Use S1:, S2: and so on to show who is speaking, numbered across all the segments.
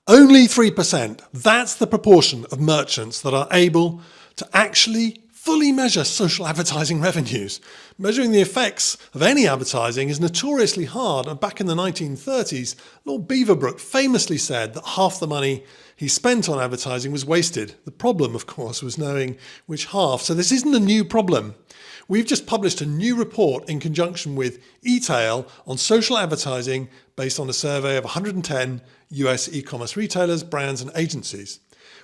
S1: Only 3%. That's the proportion of merchants that are able to actually fully measure social advertising revenues. Measuring the effects of any advertising is notoriously hard, and back in the 1930s, Lord Beaverbrook famously said that half the money he spent on advertising was wasted. The problem, of course, was knowing which half. So this isn't a new problem. We've just published a new report in conjunction with eTail on social advertising based on a survey of 110 US e-commerce retailers, brands and agencies.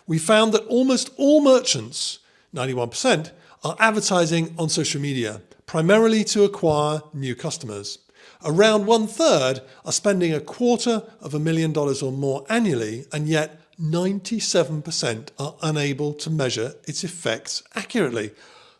S1: We found that almost all merchants, 91%, are advertising on social media, primarily to acquire new customers. Around 1/3 are spending $250,000 or more annually, and yet 97% are unable to measure its effects accurately.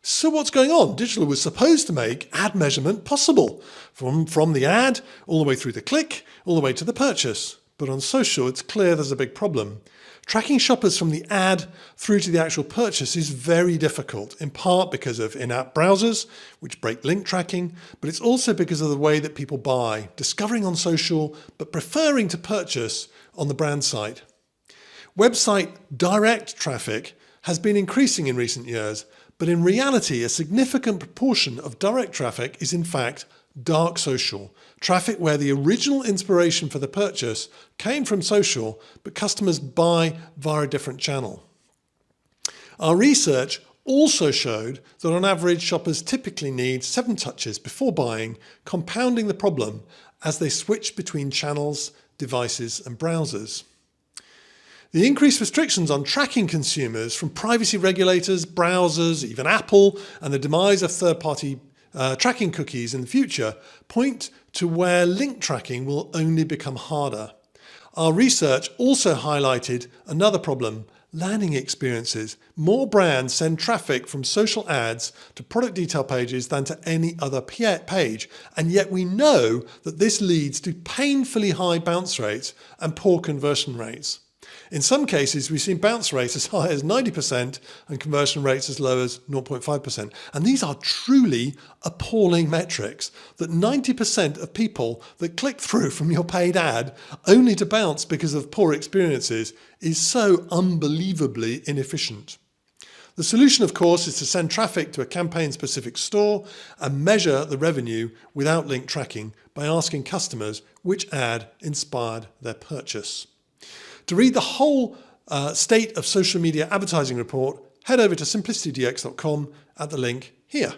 S1: So what's going on? Digital was supposed to make ad measurement possible, from the ad, all the way through the click, all the way to the purchase. But on social, it's clear there's a big problem. Tracking shoppers from the ad through to the actual purchase is very difficult, in part because of in-app browsers, which break link tracking, but it's also because of the way that people buy, discovering on social, but preferring to purchase on the brand site. Website direct traffic has been increasing in recent years, but in reality, a significant proportion of direct traffic is in fact dark social, traffic where the original inspiration for the purchase came from social, but customers buy via a different channel. Our research also showed that on average, shoppers typically need 7 touches before buying, compounding the problem as they switch between channels, devices and browsers. The increased restrictions on tracking consumers from privacy regulators, browsers, even Apple, and the demise of third-party tracking cookies in the future point to where link tracking will only become harder. Our research also highlighted another problem: landing experiences. More brands send traffic from social ads to product detail pages than to any other page, and yet we know that this leads to painfully high bounce rates and poor conversion rates. In some cases, we've seen bounce rates as high as 90% and conversion rates as low as 0.5%. And these are truly appalling metrics, that 90% of people that click through from your paid ad only to bounce because of poor experiences is so unbelievably inefficient. The solution, of course, is to send traffic to a campaign-specific store and measure the revenue without link tracking by asking customers which ad inspired their purchase. To read the whole State of Social Media Advertising report, head over to simplicityDX.com at the link here.